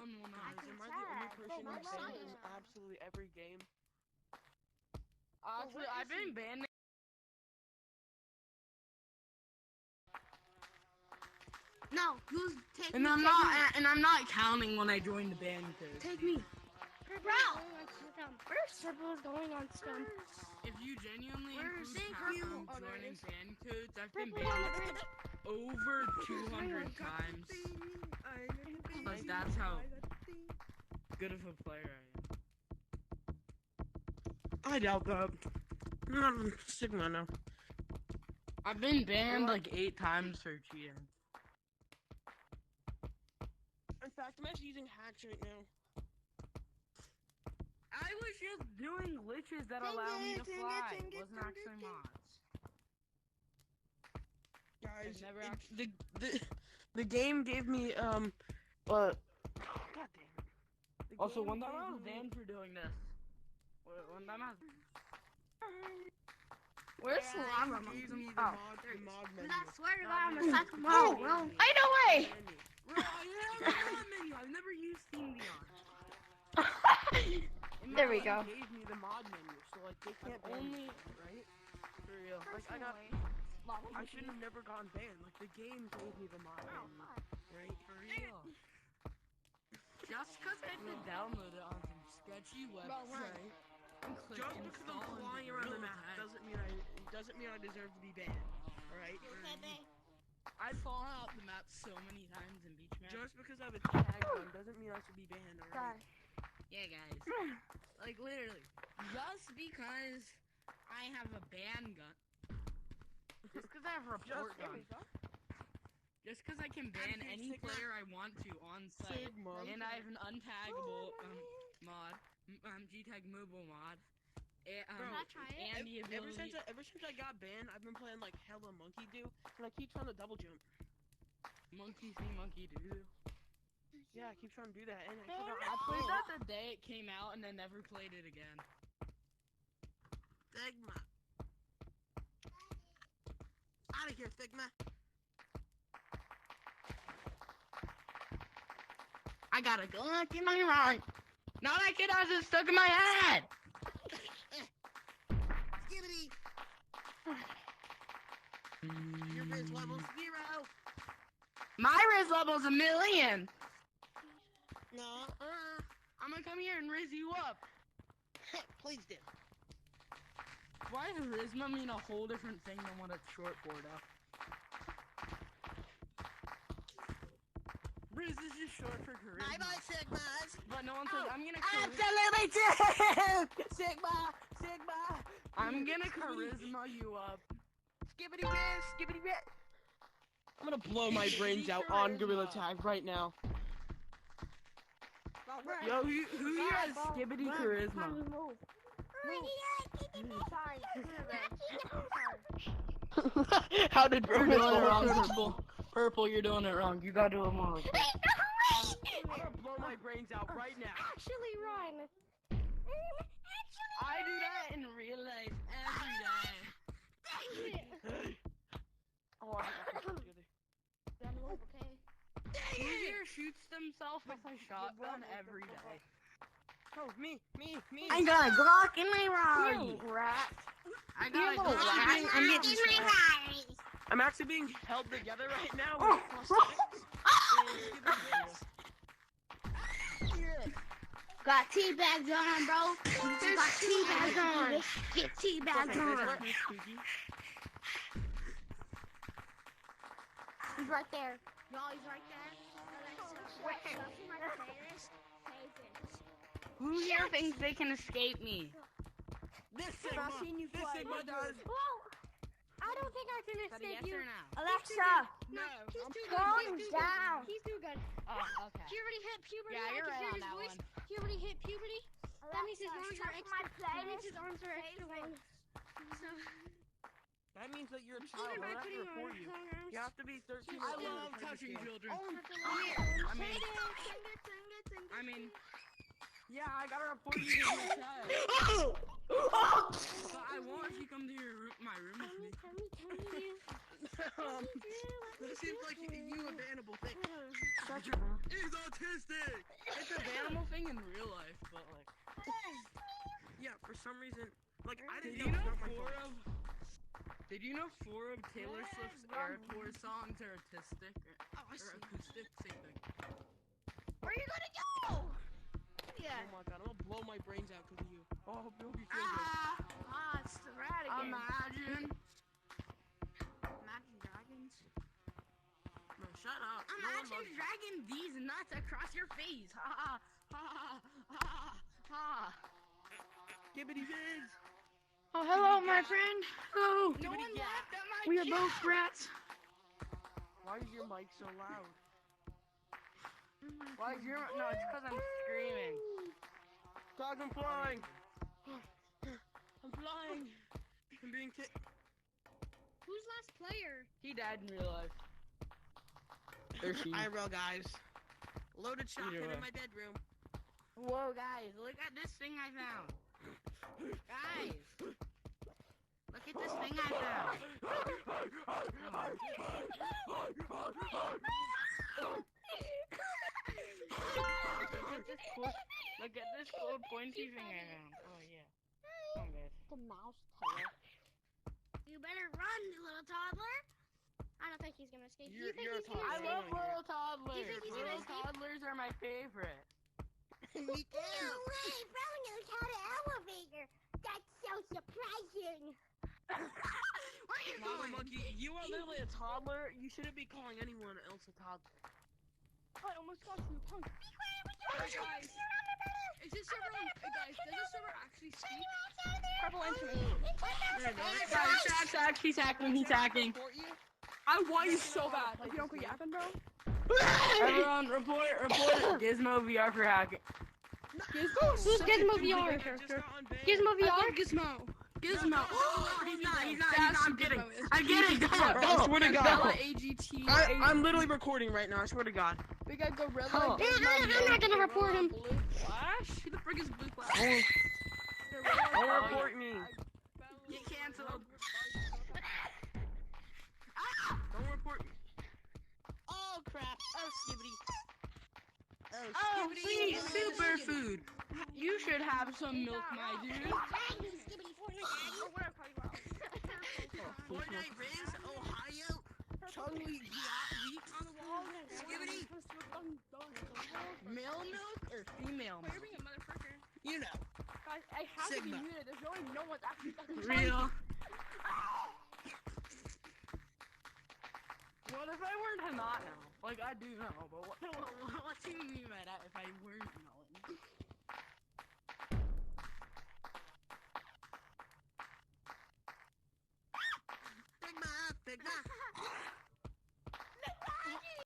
one will not. Guys, am I the only person who's banned in absolutely every game? Actually, I've been banned. No, who's taking And I'm not counting when I join the band code. Take me. Bro! First, Purple's going on scum. If you genuinely Where's include Purple? joining band codes, I've been Purple's on the banned bridge. over 200 times. Like, that's how good of a player I am. I doubt that. Sigma now. I've been banned like 8 times for cheating. In fact, I'm actually using hacks right now. I was just doing glitches that allow me to fly. It wasn't actually mods. Guys, Never the game gave me, God damn it. Also, one time I was banned for doing this. One time I was... Where's the lava? Gave me Oh, the mod But menu. I swear to God, I'm a second Oh, bro. I know way! Bro, I have a mod menu. I've never used Steam Beyond. There we go. Gave me the mod menu, so like they can't only right. For real, like I shouldn't have never gotten banned. Like the game gave me the mod menu, right? For real. Just because I had to download it on some sketchy website. Just because I'm flying around the map doesn't mean I deserve to be banned. Alright? I fall out the map so many times in beach maps. Just because I have a tag gun doesn't mean I should be banned, alright? Yeah, guys. Like, literally. Just because I have a ban gun. Just because I have a report gun. Just because I can ban any player I want to on site. Sigma. And I have an untaggable mod. G-Tag mobile mod. And the ability... Ever since I got banned, I've been playing like hella Monkey Do, and I keep trying to double jump. Monkey see, monkey do. Yeah, I keep trying to do that, and I played that the day it came out, and I never played it again. Sigma. Out of here, Sigma. I gotta go look in my mind. Now that kid has it stuck in my head. Skibbity. Your riz level's 0. My riz level's 1,000,000. No. I'm gonna come here and riz you up. Please do. Why does Rizma mean a whole different thing than what it's short for, though? Riz is just short for charisma. Bye-bye, Sigmas. But no one says, I'm gonna Absolutely too! Sigma! Sigma! I'm gonna charisma you up. Skibbity whiz! Skibbity whiz! I'm gonna blow my brains out on Gorilla Tag right now. Yo, who here has skibbity charisma? How did You're Roman doing it wrong, fall? Purple. Purple, you're doing it wrong. You gotta do it more. I'm gonna blow my brains out right now. Actually, run. I do that in real life every day. Oh, I have to together. Who here shoots themselves with a shotgun every day? Oh, me. I got a Glock in my ride. Rat. I got a little Glock rat. in I'm my getting ride. I'm actually being held together right now. Oh. Got tea bags on, bro. Got tea bags on. Get tea bags on. He's right there. No, he's right there. Who here thinks they can escape me? This Sigma does. Whoa! I don't think I can Is that a escape yes you. or no? Alexa. No, he's too good. Calm He's too down. good. He's too good. Oh, okay. Puberty hit puberty. Yeah, I you're can right hear on his that voice. one. Puberty hit puberty. That means his arms are check my extra. That means playlist. his arms are extra long. So, That means that you're a child. even by I have to putting report on you. long arms. You have to be 13 I or love older to touching play this game. children. I mean- I mean, yeah, I gotta report you to your child. But I won't if you come to my room with me. Tell me. This seems like you a bannable thing. Shut your mouth. He's autistic! autistic. It's a animal thing in real life, but like. Yeah, for some reason, like I Did didn't you know know my four fault. of Did you know 4 of Taylor Swift's Air Tour songs are autistic Oh, I or see. acoustic? Same thing. Where are you gonna go? Yeah. Oh my god, I'm gonna blow my brains out because of you. Oh, I hope you'll be feeling good. It's the rat again. Imagine. Imagine dragons. No, shut up. No one Imagine loves you. dragging these nuts across your face. Ha ha ha ha ha. Skibbity fizz. Oh, hello, my friend. Hello. No one laughed at my We are joke. both rats. Why is your mic so loud? Why is your no? It's because I'm screaming. Dog, I'm flying. I'm flying. I'm being kicked. Who's last player? He died in real life. There she. IRL, guys. Loaded shotgun Either way. in my bedroom. Whoa, guys! Look at this thing I found. Guys, look at this thing I found. Look at this cool pointy thing I found. Oh yeah. Come on, guys. The mouse tail. You better run, little toddler. I don't think he's gonna escape. Do you think You're a he's gonna toddler. I escape? love little toddlers. You think he's gonna Little escape? toddlers are my favorite. Me No way, Bro knows how to elevator. That's so surprising. Where are you Mama going? monkey, you are literally a toddler. You shouldn't be calling anyone else a toddler. I almost got you, punk. Hey guys, is this server on, hey guys, does this server actually speak? Purple instrument. There you go. Guys, Zach, he's hacking, he's hacking. Report you? I want you so bad. Like, you don't quit yapping, bro? Everyone, report Gizmo VR for hacking. Who's Gizmo VR? I just got unbanned. Gizmo VR? Gizmo. Oh, he's not, I'm kidding. Gizmo is. I'm kidding. I swear to God. Bella AGT. I'm literally recording right now. I swear to God. We got Gorilla. Oh. I'm not gonna report him. Blue Flash? Who the frick is Blue Flash? Don't report me. Get canceled. Don't report me. Oh, crap. Oh, skibbity. Oh, see, superfood. You should have some milk, my dude. Fortnite Riz, Ohio, Chungli Week on the wall, Skibbity. Male milk or female milk? You know. Guys, I have to be Sigma. muted. There's no one's actually fucking Real. What if I were to not know? Like, I do know, but what do you mean?